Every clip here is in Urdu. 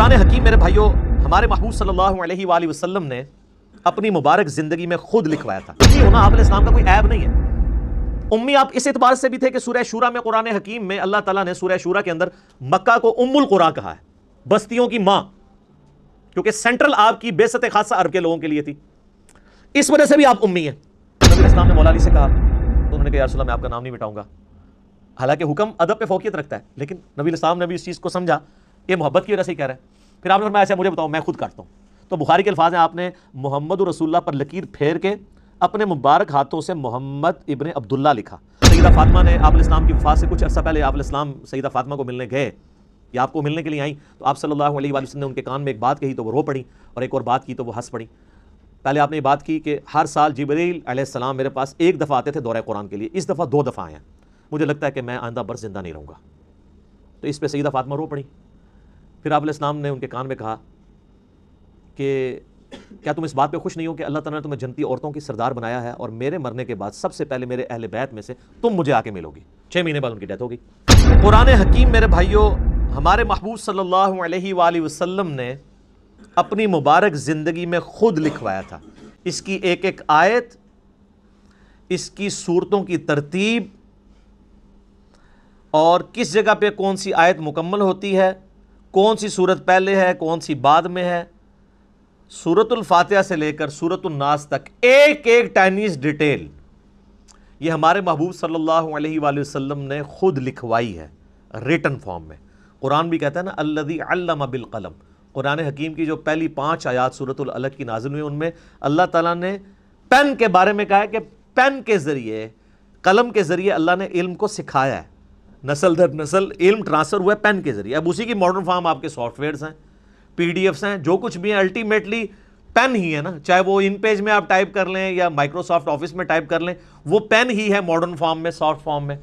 قرآن حکیم میرے بھائیوں ہمارے محبوب صلی اللہ علیہ وآلہ وسلم نے اپنی مبارک زندگی میں خود لکھوایا تھا. امی ہونا آپ علیہ السلام کا کوئی عیب نہیں ہے. امی آپ اس اعتبار سے بھی تھے کہ سورہ شورا میں قرآن حکیم میں اللہ تعالیٰ نے سورہ شورا کے اندر مکہ کو ام القرآن کہا ہے, بستیوں کی ماں, کیونکہ سینٹرل آپ کی بعثت خاصہ عرب کے لوگوں کے لیے تھی. اس وجہ سے بھی آپ امی ہیں. نبی علیہ السلام نے مولا علی سے کہا تو انہوں نے کہا یا رسول اللہ میں آپ کا نام نہیں مٹاؤں گا. حالانکہ حکم ادب پہ فوقیت رکھتا ہے, لیکن نبی علیہ السلام نے بھی اس چیز کو سمجھا یہ محبت کی وجہ سے ہی کہہ رہا ہے. پھر آپ نے فرمایا ایسا مجھے بتاؤ میں خود کاٹتا ہوں. تو بخاری کے الفاظ ہیں آپ نے محمد رسول اللہ پر لکیر پھیر کے اپنے مبارک ہاتھوں سے محمد ابن عبداللہ لکھا. سیدہ فاطمہ نے آپ علیہ السلام کی وفات سے کچھ عرصہ پہلے آپ علیہ السلام سیدہ فاطمہ کو ملنے گئے یا آپ کو ملنے کے لیے آئیں تو آپ صلی اللہ علیہ وآلہ وسلم نے ان کے کان میں ایک بات کہی تو وہ رو پڑی, اور ایک اور بات کی تو وہ ہنس پڑی. پہلے آپ نے یہ بات کی کہ ہر سال جبریل علیہ السلام میرے پاس ایک دفعہ آتے تھے دورہ قرآن کے لیے, اس دفعہ 2 دفعہ آئے ہیں, مجھے لگتا ہے کہ میں آئندہ برس زندہ نہیں رہوں گا. تو اس پہ سیدہ فاطمہ رو پڑی. پھر آپ علیہ السلام نے ان کے کان میں کہا کہ کیا تم اس بات پہ خوش نہیں ہو کہ اللہ تعالیٰ نے تمہیں جنتی عورتوں کی سردار بنایا ہے اور میرے مرنے کے بعد سب سے پہلے میرے اہل بیت میں سے تم مجھے آ کے ملو گی. 6 مہینے بعد ان کی ڈیتھ ہو گئی. قرآن حکیم میرے بھائیوں ہمارے محبوب صلی اللہ علیہ وآلہ وسلم نے اپنی مبارک زندگی میں خود لکھوایا تھا. اس کی ایک ایک آیت, اس کی صورتوں کی ترتیب, اور کس جگہ پہ کون سی آیت مکمل ہوتی ہے, کون سی صورت پہلے ہے کون سی بعد میں ہے, سورۃ الفاتحہ سے لے کر سورۃ الناس تک ایک ایک ٹائنیز ڈیٹیل یہ ہمارے محبوب صلی اللہ علیہ وآلہ وسلم نے خود لکھوائی ہے ریٹن فارم میں. قرآن بھی کہتا ہے نا الذی علم بالقلم. قرآن حکیم کی جو پہلی 5 آیات سورۃ العلق کی نازل ہوئی ان میں اللہ تعالیٰ نے پین کے بارے میں کہا ہے کہ پین کے ذریعے, قلم کے ذریعے اللہ نے علم کو سکھایا ہے. نسل در نسل علم ٹرانسفر ہوا ہے پین کے ذریعے. اب اسی کی ماڈرن فارم آپ کے سافٹ ویئرز ہیں, پی ڈی ایفس ہیں, جو کچھ بھی ہیں الٹیمیٹلی پین ہی ہے نا. چاہے وہ ان پیج میں آپ ٹائپ کر لیں یا مائکروسافٹ آفس میں ٹائپ کر لیں, وہ پین ہی ہے ماڈرن فارم میں, سافٹ فارم میں.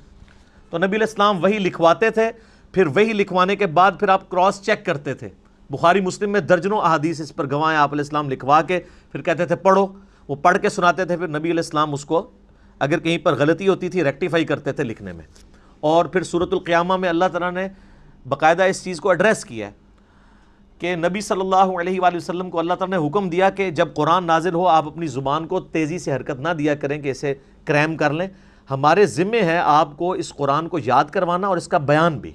تو نبی علیہ السلام وہی لکھواتے تھے, پھر وہی لکھوانے کے بعد پھر آپ کراس چیک کرتے تھے. بخاری مسلم میں درجنوں احادیث اس پر گواہ ہیں. آپ علیہ السلام لکھوا کے پھر کہتے تھے پڑھو, وہ پڑھ کے سناتے تھے. پھر نبی علیہ السلام اس کو اگر کہیں پر غلطی ہوتی تھی ریکٹیفائی کرتے تھے لکھنے میں. اور پھر سورۃ القیامہ میں اللہ تعالیٰ نے باقاعدہ اس چیز کو ایڈریس کیا ہے کہ نبی صلی اللہ علیہ وآلہ وسلم کو اللہ تعالیٰ نے حکم دیا کہ جب قرآن نازل ہو آپ اپنی زبان کو تیزی سے حرکت نہ دیا کریں کہ اسے کریم کر لیں. ہمارے ذمے ہے آپ کو اس قرآن کو یاد کروانا اور اس کا بیان بھی.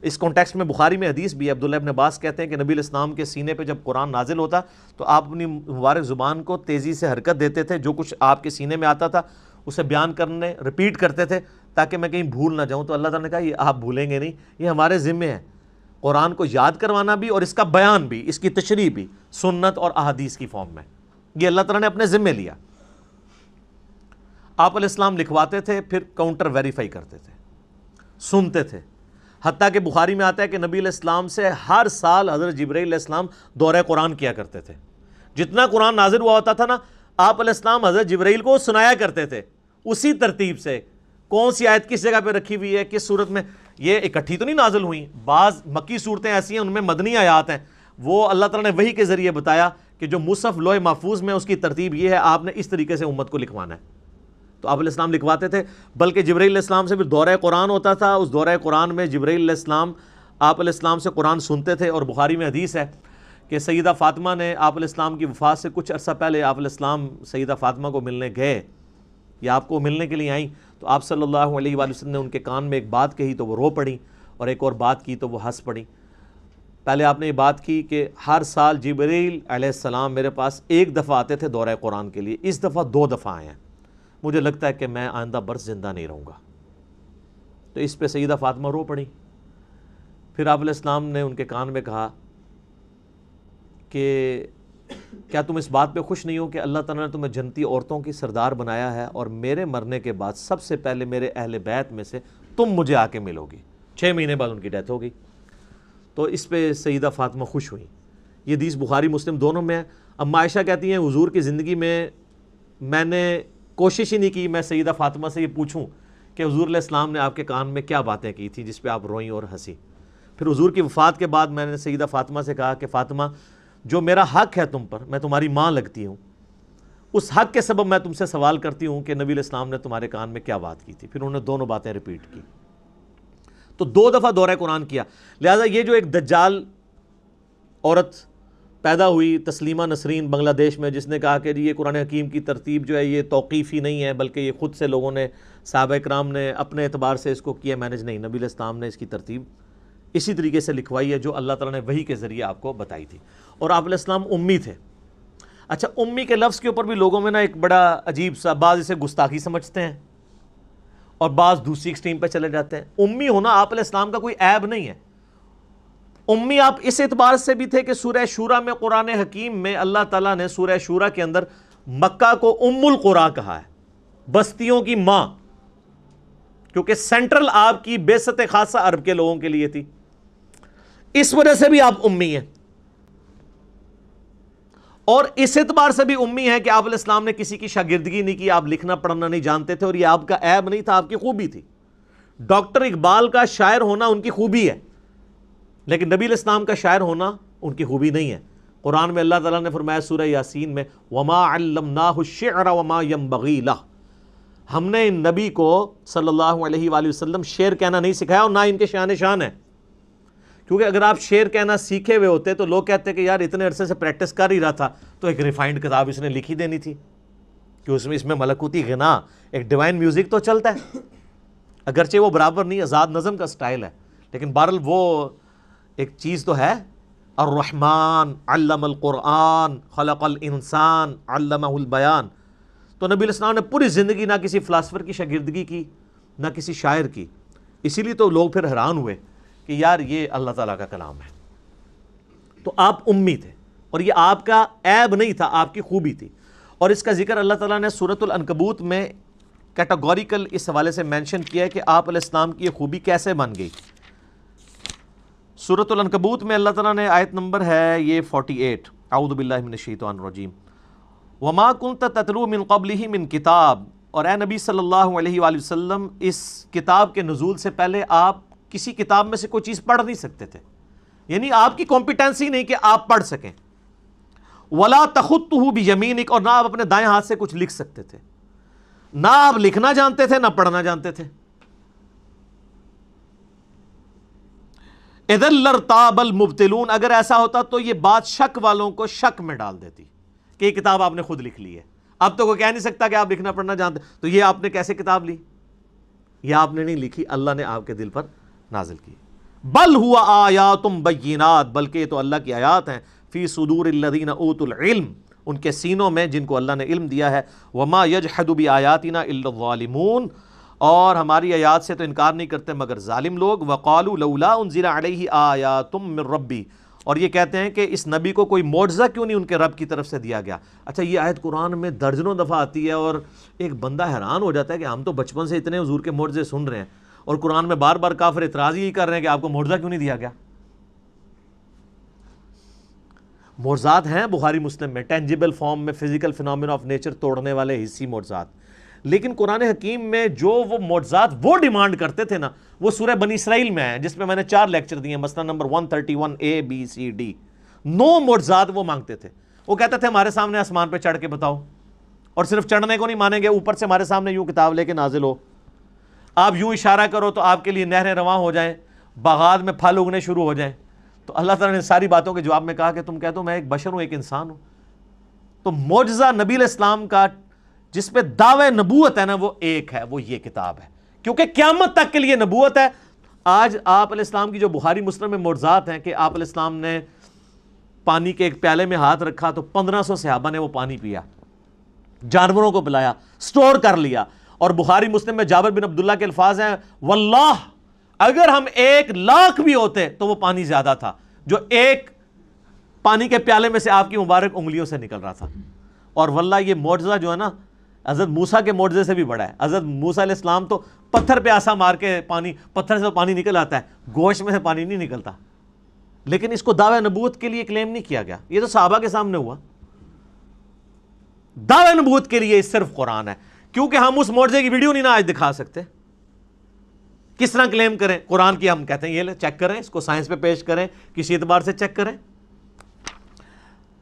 اس کانٹیکسٹ میں بخاری میں حدیث بھی عبداللہ ابن عباس کہتے ہیں کہ نبی علیہ السلام کے سینے پہ جب قرآن نازل ہوتا تو آپ اپنی مبارک زبان کو تیزی سے حرکت دیتے تھے, جو کچھ آپ کے سینے میں آتا تھا اسے بیان کرنے ریپیٹ کرتے تھے تاکہ میں کہیں بھول نہ جاؤں. تو اللہ تعالیٰ نے کہا یہ آپ بھولیں گے نہیں, یہ ہمارے ذمے ہے قرآن کو یاد کروانا بھی اور اس کا بیان بھی, اس کی تشریح بھی سنت اور احادیث کی فارم میں. یہ اللہ تعالیٰ نے اپنے ذمے لیا. آپ علیہ السلام لکھواتے تھے, پھر کاؤنٹر ویریفائی کرتے تھے, سنتے تھے. حتیٰ کہ بخاری میں آتا ہے کہ نبی علیہ السلام سے ہر سال حضرت جبرائیل علیہ السلام دورہ قرآن کیا کرتے تھے. جتنا قرآن نازل ہوا ہوتا تھا نا, آپ علیہ السلام حضرت جبرائیل کو سنایا کرتے تھے اسی ترتیب سے, کون سی آیت کس جگہ پہ رکھی ہوئی ہے, کس صورت میں. یہ اکٹھی تو نہیں نازل ہوئی, بعض مکی صورتیں ایسی ہیں ان میں مدنی آیات ہیں, وہ اللہ تعالیٰ نے وحی کے ذریعے بتایا کہ جو مصحف لوح محفوظ میں اس کی ترتیب یہ ہے, آپ نے اس طریقے سے امت کو لکھوانا ہے. تو آپ علیہ السلام لکھواتے تھے. بلکہ جبرائیل علیہ السلام سے پھر دورہ قرآن ہوتا تھا, اس دورہ قرآن میں جبرائیل علیہ السلام آپ علیہ السلام سے قرآن سنتے تھے. اور بخاری میں حدیث ہے کہ سیدہ فاطمہ نے آپ علیہ السلام کی وفات سے کچھ عرصہ پہلے آپ علیہ السلام سیدہ فاطمہ کو ملنے گئے یا آپ کو ملنے کے لیے آئیں تو آپ صلی اللہ علیہ وآلہ وسلم نے ان کے کان میں ایک بات کہی تو وہ رو پڑی, اور ایک اور بات کی تو وہ ہنس پڑی. پہلے آپ نے یہ بات کی کہ ہر سال جبرائیل علیہ السلام میرے پاس ایک دفعہ آتے تھے دورہ قرآن کے لیے, اس دفعہ 2 دفعہ آئے ہیں, مجھے لگتا ہے کہ میں آئندہ برس زندہ نہیں رہوں گا. تو اس پہ سیدہ فاطمہ رو پڑی. پھر آپ علیہ السلام نے ان کے کان میں کہا کہ کیا تم اس بات پہ خوش نہیں ہو کہ اللہ تعالیٰ نے تمہیں جنتی عورتوں کی سردار بنایا ہے اور میرے مرنے کے بعد سب سے پہلے میرے اہل بیت میں سے تم مجھے آ کے ملو گی. 6 مہینے بعد ان کی ڈیتھ ہو گئی. تو اس پہ سیدہ فاطمہ خوش ہوئیں. یہ حدیث بخاری مسلم دونوں میں ہے. اما عائشہ کہتی ہیں حضور کی زندگی میں نے کوشش ہی نہیں کی میں سیدہ فاطمہ سے یہ پوچھوں کہ حضور علیہ السلام نے آپ کے کان میں کیا باتیں کی تھیں جس پہ آپ روئیں اور ہنسی. پھر حضور کی وفات کے بعد میں نے سیدہ فاطمہ سے کہا کہ فاطمہ جو میرا حق ہے تم پر, میں تمہاری ماں لگتی ہوں, اس حق کے سبب میں تم سے سوال کرتی ہوں کہ نبی علیہ السلام نے تمہارے کان میں کیا بات کی تھی. پھر انہوں نے دونوں باتیں ریپیٹ کی. تو 2 دفعہ دورہ قرآن کیا. لہٰذا یہ جو ایک دجال عورت پیدا ہوئی تسلیمہ نسرین بنگلہ دیش میں، جس نے کہا کہ جی یہ قرآن حکیم کی ترتیب جو ہے یہ توقیفی نہیں ہے، بلکہ یہ خود سے لوگوں نے، صحابہ کرام نے اپنے اعتبار سے اس کو کیا مینج، نہیں، نبی علیہ السلام نے اس کی ترتیب اسی طریقے سے لکھوائی ہے جو اللہ تعالیٰ نے وحی کے ذریعے آپ کو بتائی تھی۔ اور آپ علیہ السلام امی تھے۔ اچھا، امی کے لفظ کے اوپر بھی لوگوں میں نا ایک بڑا عجیب سا، بعض اسے گستاخی سمجھتے ہیں اور بعض دوسری ایکسٹریم پہ چلے جاتے ہیں۔ امی ہونا آپ علیہ السلام کا کوئی عیب نہیں ہے۔ امی آپ اس اعتبار سے بھی تھے کہ سورہ شورا میں، قرآن حکیم میں اللہ تعالیٰ نے سورہ شورا کے اندر مکہ کو ام القرا کہا ہے، بستیوں کی ماں، کیونکہ سینٹرل آپ کی بعثت خاصہ عرب کے لوگوں کے لیے تھی، اس وجہ سے بھی آپ امی ہیں۔ اور اس اعتبار سے بھی امی ہیں کہ آپ علیہ السلام نے کسی کی شاگردگی نہیں کی، آپ لکھنا پڑھنا نہیں جانتے تھے، اور یہ آپ کا عیب نہیں تھا، آپ کی خوبی تھی۔ ڈاکٹر اقبال کا شاعر ہونا ان کی خوبی ہے، لیکن نبی علیہ السلام کا شاعر ہونا ان کی خوبی نہیں ہے۔ قرآن میں اللہ تعالیٰ نے فرمایا سورہ یاسین میں، وَمَا عَلَّمْنَاهُ الشِّعْرَ وَمَا يَنبَغِي لَهُ، ہم نے ان نبی کو صلی اللہ علیہ وآلہ وسلم شعر کہنا نہیں سکھایا، اور نہ ان کے شان ہے، کیونکہ اگر آپ شعر کہنا سیکھے ہوئے ہوتے تو لوگ کہتے کہ یار اتنے عرصے سے پریکٹس کر ہی رہا تھا تو ایک ریفائنڈ کتاب اس نے لکھی دینی تھی، کہ اس میں ملکوتی غنا، ایک ڈیوائن میوزک تو چلتا ہے، اگرچہ وہ برابر نہیں، آزاد نظم کا سٹائل ہے، لیکن بہرحال وہ ایک چیز تو ہے۔ الرحمن علم القرآن خلق الانسان علمہ البیان۔ تو نبی علیہ السلام نے پوری زندگی نہ کسی فلاسفر کی شاگردگی کی، نہ کسی شاعر کی، اسی لیے تو لوگ پھر حیران ہوئے کہ یار یہ اللہ تعالیٰ کا کلام ہے۔ تو آپ امی تھے، اور یہ آپ کا عیب نہیں تھا، آپ کی خوبی تھی، اور اس کا ذکر اللہ تعالیٰ نے سورۃ العنکبوت میں کیٹاگوریکل اس حوالے سے مینشن کیا ہے کہ آپ علیہ السلام کی یہ خوبی کیسے بن گئی۔ سورۃ العنکبوت میں اللہ تعالیٰ نے آیت نمبر ہے یہ 48، اعوذ باللہ من الشیطان الرجیم، وما کنت تتلو من قبلہ من کتاب، اور اے نبی صلی اللہ علیہ وآلہ وسلم اس کتاب کے نزول سے پہلے آپ کسی کتاب میں سے کوئی چیز پڑھ نہیں سکتے تھے، یعنی آپ کی کمپیٹنسی نہیں کہ آپ پڑھ سکیں۔ ولا تخطہ بیمینک، اور نہ آپ اپنے دائیں ہاتھ سے کچھ لکھ سکتے تھے، نہ آپ لکھنا جانتے تھے نہ پڑھنا جانتے تھے۔ اذا لارتاب المبطلون، اگر ایسا ہوتا تو یہ بات شک والوں کو شک میں ڈال دیتی کہ یہ کتاب آپ نے خود لکھ لی ہے۔ اب تو کوئی کہہ نہیں سکتا کہ آپ لکھنا پڑھنا جانتے، تو یہ آپ نے کیسے کتاب لی؟ یہ آپ نے نہیں لکھی، اللہ نے آپ کے دل پر نازل کی۔ بل ہوا آیات بینات، بلکہ یہ تو اللہ کی آیات ہیں، فی صدور الذین اوتوا العلم، ان کے سینوں میں جن کو اللہ نے علم دیا ہے، وما یجحد بآیاتنا الا الظالمون، اور ہماری آیات سے تو انکار نہیں کرتے مگر ظالم لوگ۔ وقالوا لولا انزل علیہ آیات من ربی، اور یہ کہتے ہیں کہ اس نبی کو کوئی معجزہ کیوں نہیں ان کے رب کی طرف سے دیا گیا۔ اچھا، یہ آیت قرآن میں درجنوں دفعہ آتی ہے، اور ایک بندہ حیران ہو جاتا ہے کہ ہم تو بچپن سے اتنے حضور کے معجزے سن رہے ہیں، اور قرآن میں بار بار کافر اعتراض ہی کر رہے ہیں کہ آپ کو معجزہ کیوں نہیں دیا گیا۔ معجزات ہیں بخاری مسلم میں، ٹینجیبل فارم میں، فزیکل فینومینا آف نیچر توڑنے والے حصی معجزات، لیکن قرآن حکیم میں جو وہ معجزات وہ ڈیمانڈ کرتے تھے نا، وہ سورہ بنی اسرائیل میں ہیں، جس میں میں نے 4 لیکچر دیے، مثلا number 131 A B C D، 9 معجزات وہ مانگتے تھے۔ وہ کہتے تھے ہمارے سامنے آسمان پہ چڑھ کے بتاؤ، اور صرف چڑھنے کو نہیں مانیں گے، اوپر سے ہمارے سامنے یوں کتاب لے کے نازل ہو، آپ یوں اشارہ کرو تو آپ کے لیے نہریں رواں ہو جائیں، باغات میں پھل اگنے شروع ہو جائیں۔ تو اللہ تعالیٰ نے ساری باتوں کے جواب میں کہا کہ تم کہہ دو میں ایک بشر ہوں، ایک انسان ہوں۔ تو معجزہ نبی علیہ السلام کا جس پہ دعوی نبوت ہے نا، وہ ایک ہے، وہ یہ کتاب ہے، کیونکہ قیامت تک کے لیے نبوت ہے۔ آج آپ علیہ السلام کی جو بخاری مسلم میں معجزات ہیں کہ آپ علیہ السلام نے پانی کے ایک پیالے میں ہاتھ رکھا تو 1500 صحابہ نے وہ پانی پیا، جانوروں کو پلایا، سٹور کر لیا۔ اور بخاری مسلم میں جابر بن عبداللہ کے الفاظ ہیں، واللہ اگر ہم 1,00,000 بھی ہوتے تو وہ پانی زیادہ تھا جو ایک پانی کے پیالے میں سے آپ کی مبارک انگلیوں سے نکل رہا تھا۔ اور واللہ یہ معجزہ جو ہے نا، حضرت موسیٰ کے معجزے سے بھی بڑا ہے۔ حضرت موسیٰ علیہ السلام تو پتھر پہ آسا مار کے پتھر سے تو پانی نکل آتا ہے، گوشت میں سے پانی نہیں نکلتا، لیکن اس کو دعوی نبوت کے لیے کلیم نہیں کیا گیا۔ یہ تو صحابہ کے سامنے ہوا۔ دعوی نبوت کے لیے صرف قرآن ہے، کیونکہ ہم اس معجزے کی ویڈیو نہیں نا آج دکھا سکتے۔ کس طرح کلیم کریں قرآن کی؟ ہم کہتے ہیں یہ چیک کریں، اس کو سائنس پہ پیش کریں، کسی اعتبار سے چیک کریں۔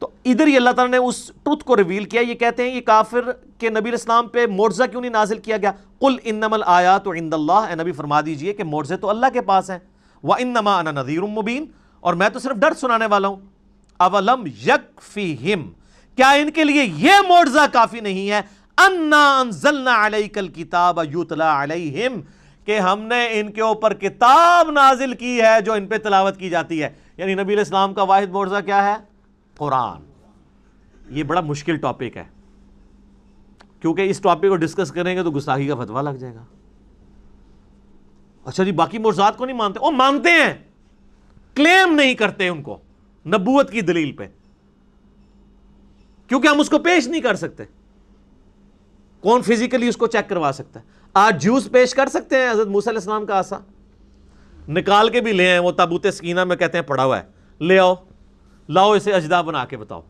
تو ادھر ہی اللہ تعالیٰ نے اس ٹروتھ کو ریویل کیا۔ یہ کہتے ہیں یہ کافر کہ نبی علیہ السلام پہ معجزہ کیوں نہیں نازل کیا گیا؟ قل انما الآیات عند اللہ، اے نبی فرما دیجئے کہ معجزے تو اللہ کے پاس ہیں، وانما انا نذیر مبین، اور میں تو صرف ڈر سنانے والا ہوں۔ اولم یکفیہم، کیا ان کے لیے یہ معجزہ کافی نہیں ہے، انا انزلنا علیک الکتاب یتلی علیہم، کہ ہم نے ان کے اوپر کتاب نازل کی ہے جو ان پہ تلاوت کی جاتی ہے. یعنی نبی علیہ السلام کا واحد معجزہ کیا ہے؟ قرآن. یہ بڑا مشکل ٹاپک ہے، کیونکہ اس ٹاپک کو ڈسکس کریں گے تو گستاخی کا فتویٰ لگ جائے گا. اچھا جی باقی معجزات کو نہیں مانتے؟ وہ مانتے ہیں، کلیم نہیں کرتے ان کو نبوت کی دلیل پہ، کیونکہ ہم اس کو پیش نہیں کر سکتے. کون فزیکلی اس کو چیک کروا سکتا ہے؟ آج جوز پیش کر سکتے ہیں حضرت موسیٰ علیہ السلام کا عصا نکال کے بھی لے آئے، وہ تابوت سکینہ میں کہتے ہیں پڑا ہوا ہے، لے آؤ، لاؤ اسے اجدا بنا کے بتاؤ.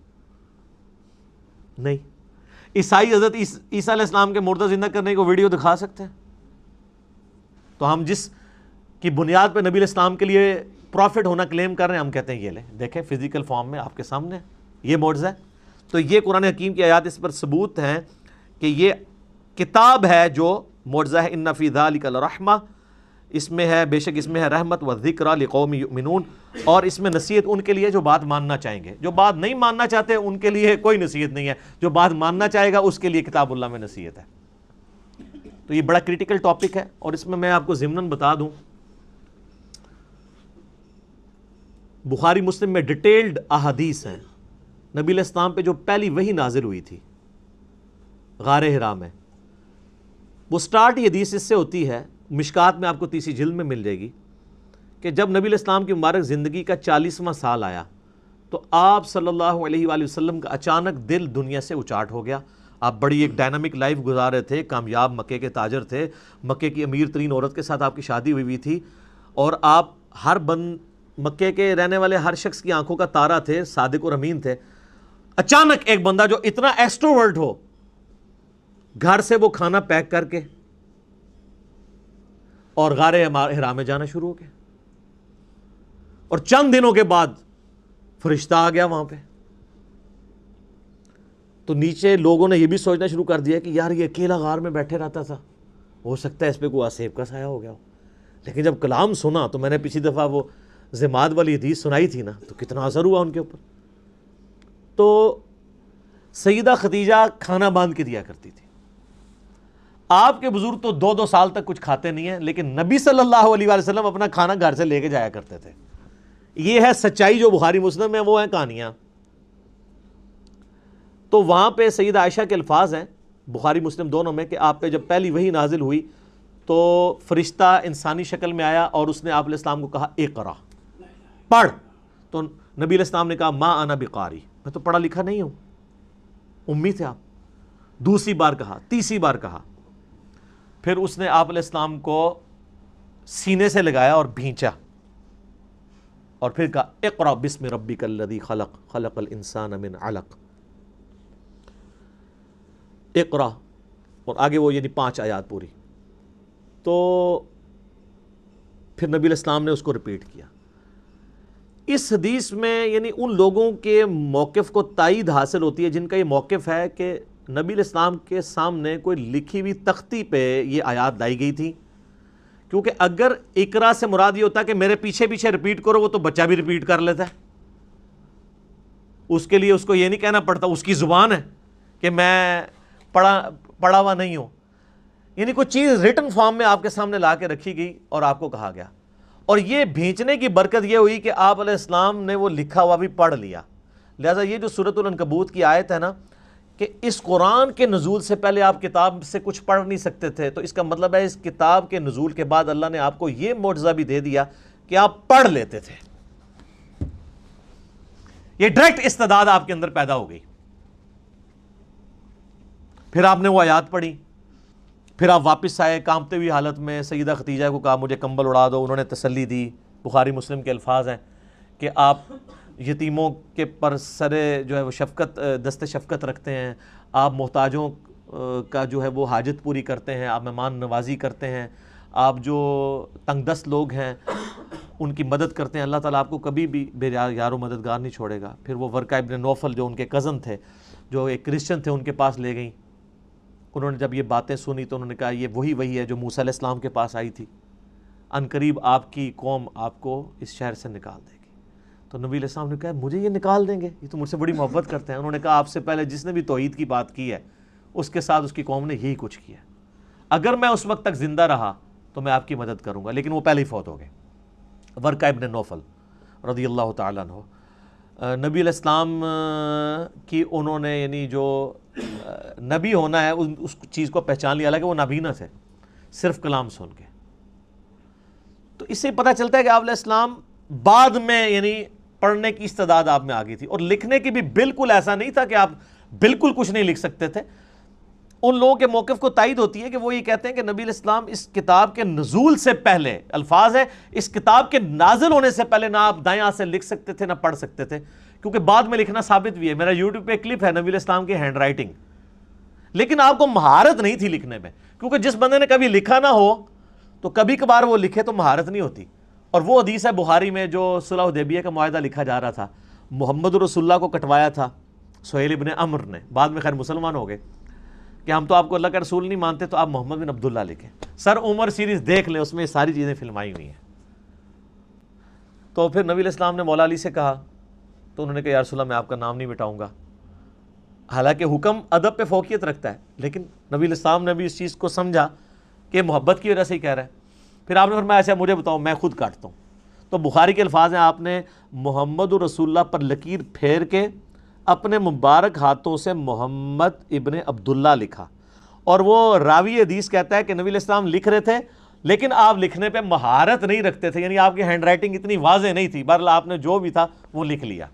نہیں. عیسائی حضرت عیسیٰ علیہ السلام کے مردہ زندہ کرنے کو ویڈیو دکھا سکتے ہیں. تو ہم جس کی بنیاد پہ نبی علیہ السلام کے لیے پروفٹ ہونا کلیم کر رہے ہیں، ہم کہتے ہیں یہ لیں، دیکھیں فزیکل فارم میں آپ کے سامنے یہ معجزہ ہے. تو یہ قرآن حکیم کی آیات اس پر ثبوت ہیں کہ یہ کتاب ہے جو معجزہ ہے. ان فی ذلک لرحمہ، اس میں ہے، بے شک اس میں ہے رحمت، و ذکریٰ لقوم یؤمنون، اور اس میں نصیحت ان کے لیے جو بات ماننا چاہیں گے. جو بات نہیں ماننا چاہتے ان کے لیے کوئی نصیحت نہیں ہے، جو بات ماننا چاہے گا اس کے لیے کتاب اللہ میں نصیحت ہے. تو یہ بڑا کریٹیکل ٹاپک ہے، اور اس میں آپ کو ضمناً بتا دوں، بخاری مسلم میں ڈیٹیلڈ احادیث ہیں. نبی علیہ السلام پہ جو پہلی وحی نازل ہوئی تھی غار حرا میں، وہ سٹارٹ یہ حدیث اس سے ہوتی ہے، مشکات میں آپ کو 30 جلد میں مل جائے گی، کہ جب نبی علیہ السلام کی مبارک زندگی کا 40واں سال آیا تو آپ صلی اللہ علیہ وآلہ وسلم کا اچانک دل دنیا سے اچاٹ ہو گیا. آپ بڑی ایک ڈائنامک لائف گزار رہے تھے، کامیاب مکے کے تاجر تھے، مکے کی امیر ترین عورت کے ساتھ آپ کی شادی ہوئی تھی، اور آپ ہر مکے کے رہنے والے ہر شخص کی آنکھوں کا تارا تھے، صادق اور امین تھے. اچانک ایک بندہ جو اتنا ایکسٹروورٹ ہو، گھر سے وہ کھانا پیک کر کے اور غار حرا میں جانا شروع ہو گیا، اور چند دنوں کے بعد فرشتہ آ گیا وہاں پہ. تو نیچے لوگوں نے یہ بھی سوچنا شروع کر دیا کہ یار یہ اکیلا غار میں بیٹھے رہتا تھا، ہو سکتا ہے اس پہ کوئی آسیب کا سایہ ہو گیا ہو. لیکن جب کلام سنا تو میں نے پچھلی دفعہ وہ زماد والی حدیث سنائی تھی نا، تو کتنا اثر ہوا ان کے اوپر. تو سیدہ خدیجہ کھانا باندھ کے دیا کرتی تھی. آپ کے بزرگ تو 2 سال تک کچھ کھاتے نہیں ہیں، لیکن نبی صلی اللہ علیہ وآلہ وسلم اپنا کھانا گھر سے لے کے جایا کرتے تھے. یہ ہے سچائی جو بخاری مسلم میں، وہ ہیں کہانیاں. تو وہاں پہ سیدہ عائشہ کے الفاظ ہیں بخاری مسلم دونوں میں کہ آپ پہ جب پہلی وحی نازل ہوئی تو فرشتہ انسانی شکل میں آیا اور اس نے آپ علیہ السلام کو کہا اقرا، پڑھ. تو نبی علیہ السلام نے کہا ما انا بقاری، میں تو پڑھا لکھا نہیں ہوں، امی تھے آپ. دوسری بار کہا، تیسری بار کہا، پھر اس نے آپ علیہ السلام کو سینے سے لگایا اور بھینچا، اور پھر کہا اقرا بسم ربک الذی خلق، خلق الانسان من علق، اقرا، اور آگے وہ یعنی 5 آیات پوری. تو پھر نبی علیہ السلام نے اس کو ریپیٹ کیا. اس حدیث میں یعنی ان لوگوں کے موقف کو تائید حاصل ہوتی ہے جن کا یہ موقف ہے کہ نبی علیہ السلام کے سامنے کوئی لکھی ہوئی تختی پہ یہ آیات لائی گئی تھی. کیونکہ اگر اقرا سے مراد یہ ہوتا کہ میرے پیچھے پیچھے ریپیٹ کرو، وہ تو بچہ بھی ریپیٹ کر لیتا ہے. اس کے لیے اس کو یہ نہیں کہنا پڑتا، اس کی زبان ہے کہ میں پڑھا ہوا نہیں ہوں. یعنی کوئی چیز ریٹن فارم میں آپ کے سامنے لا کے رکھی گئی اور آپ کو کہا گیا. اور یہ بھیجنے کی برکت یہ ہوئی کہ آپ علیہ السلام نے وہ لکھا ہوا بھی پڑھ لیا. لہٰذا یہ جو سورۃ العنکبوت کی آیت ہے نا کہ اس قرآن کے نزول سے پہلے آپ کتاب سے کچھ پڑھ نہیں سکتے تھے، تو اس کا مطلب ہے اس کتاب کے نزول کے بعد اللہ نے آپ کو یہ معجزہ بھی دے دیا کہ آپ پڑھ لیتے تھے. یہ ڈائریکٹ استعداد آپ کے اندر پیدا ہو گئی. پھر آپ نے وہ آیات پڑھی، پھر آپ واپس آئے کانپتے ہوئی حالت میں، سیدہ خدیجہ کو کہا مجھے کمبل اڑا دو، انہوں نے تسلی دی. بخاری مسلم کے الفاظ ہیں کہ آپ یتیموں کے پر سرے جو ہے وہ شفقت، دست شفقت رکھتے ہیں، آپ محتاجوں کا جو ہے وہ حاجت پوری کرتے ہیں، آپ مہمان نوازی کرتے ہیں، آپ جو تنگ دست لوگ ہیں ان کی مدد کرتے ہیں. اللہ تعالیٰ آپ کو کبھی بھی بے یار و مددگار نہیں چھوڑے گا. پھر وہ ورقہ ابن نوفل جو ان کے کزن تھے، جو ایک کرسچن تھے، ان کے پاس لے گئیں. انہوں نے جب یہ باتیں سنی تو انہوں نے کہا یہ وہی ہے جو موسیٰ علیہ السلام کے پاس آئی تھی. عنقریب آپ کی قوم آپ کو اس شہر سے نکال دے گی. تو نبی علیہ السلام نے کہا مجھے یہ نکال دیں گے، یہ تو مجھ سے بڑی محبت کرتے ہیں. انہوں نے کہا آپ سے پہلے جس نے بھی توحید کی بات کی ہے اس کے ساتھ اس کی قوم نے یہی کچھ کیا. اگر میں اس وقت تک زندہ رہا تو میں آپ کی مدد کروں گا، لیکن وہ پہلے ہی فوت ہو گئے. ورقہ ابن نوفل رضی اللہ تعالیٰ عنہ، نبی علیہ السلام کی انہوں نے یعنی جو نبی ہونا ہے اس چیز کو پہچان لیا، حالانکہ وہ نابینا تھے صرف کلام سن کے. تو اس سے پتہ چلتا ہے کہ آپ علیہ السلام بعد میں یعنی پڑھنے کی استعداد آپ میں آ گئی تھی، اور لکھنے کی بھی بالکل ایسا نہیں تھا کہ آپ بالکل کچھ نہیں لکھ سکتے تھے. ان لوگوں کے موقف کو تائید ہوتی ہے کہ وہ یہ کہتے ہیں کہ نبی علیہ السلام اس کتاب کے نزول سے پہلے، الفاظ ہے اس کتاب کے نازل ہونے سے پہلے نہ آپ دائیں ہاتھ سے لکھ سکتے تھے نہ پڑھ سکتے تھے، کیونکہ بعد میں لکھنا ثابت بھی ہے. میرا یوٹیوب پہ کلپ ہے نبی علیہ السلام کی ہینڈ رائٹنگ، لیکن آپ کو مہارت نہیں تھی لکھنے میں، کیونکہ جس بندے نے کبھی لکھا نہ ہو تو کبھی کبھار وہ لکھے تو مہارت نہیں ہوتی. اور وہ حدیث ہے بخاری میں جو صلح حدیبیہ کا معاہدہ لکھا جا رہا تھا، محمد رسول اللہ کو کٹوایا تھا سہیل ابن عمر نے، بعد میں خیر مسلمان ہو گئے، کہ ہم تو آپ کو اللہ کا رسول نہیں مانتے تو آپ محمد بن عبداللہ لکھیں. سر عمر سیریز دیکھ لیں، اس میں یہ ساری چیزیں فلمائی ہوئی ہیں. تو پھر نبی علیہ السلام نے مولا علی سے کہا، تو انہوں نے کہا یا رسول اللہ میں آپ کا نام نہیں مٹاؤں گا. حالانکہ حکم ادب پہ فوقیت رکھتا ہے، لیکن نبی علیہ السلام نے بھی اس چیز کو سمجھا کہ محبت کی وجہ سے ہی کہہ رہا ہے. پھر آپ نے فرمایا اچھا مجھے بتاؤ میں خود کاٹتا ہوں. تو بخاری کے الفاظ ہیں آپ نے محمد رسول اللہ پر لکیر پھیر کے اپنے مبارک ہاتھوں سے محمد ابن عبداللہ لکھا. اور وہ راوی حدیث کہتا ہے کہ نبی علیہ السلام لکھ رہے تھے لیکن آپ لکھنے پہ مہارت نہیں رکھتے تھے، یعنی آپ کی ہینڈ رائٹنگ اتنی واضح نہیں تھی. بہرحال آپ نے جو بھی تھا وہ لکھ لیا،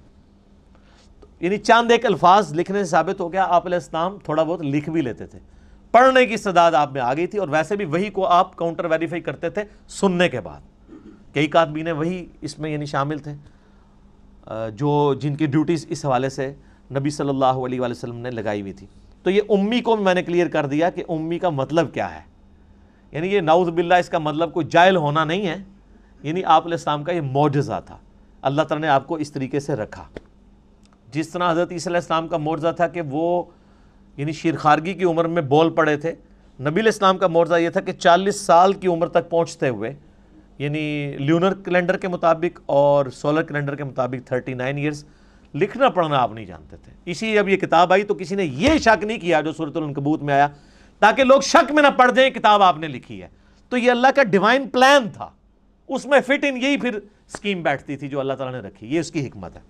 یعنی چاند ایک الفاظ لکھنے سے ثابت ہو گیا آپ علیہ السلام تھوڑا بہت لکھ بھی لیتے تھے. پڑھنے کی استعداد آپ میں آ گئی تھی، اور ویسے بھی وہی کو آپ کاؤنٹر ویریفائی کرتے تھے سننے کے بعد. کئی کاتبین وہی اس میں یعنی شامل تھے جو جن کی ڈیوٹیز اس حوالے سے نبی صلی اللہ علیہ وآلہ وسلم نے لگائی ہوئی تھی. تو یہ امی کو میں نے کلیئر کر دیا کہ امی کا مطلب کیا ہے. یعنی یہ نعوذ باللہ اس کا مطلب کوئی جاہل ہونا نہیں ہے، یعنی آپ علیہ السلام کا یہ معجزہ تھا. اللہ تعالیٰ نے آپ کو اس طریقے سے رکھا. جس طرح حضرت عیسیٰ علیہ السلام کا معجزہ تھا کہ وہ یعنی شیرخارگی کی عمر میں بول پڑے تھے، نبی علیہ السلام کا معجزہ یہ تھا کہ 40 سال کی عمر تک پہنچتے ہوئے، یعنی لیونر کیلنڈر کے مطابق اور سولر کیلنڈر کے مطابق 39 ایئرز، لکھنا پڑھنا آپ نہیں جانتے تھے. اسی جب یہ کتاب آئی تو کسی نے یہ شک نہیں کیا جو سورۃ العنکبوت میں آیا، تاکہ لوگ شک میں نہ پڑ جائیں کتاب آپ نے لکھی ہے. تو یہ اللہ کا ڈیوائن پلان تھا، اس میں فٹ ان یہی پھر اسکیم بیٹھتی تھی جو اللہ تعالیٰ نے رکھی. یہ اس کی حکمت ہے.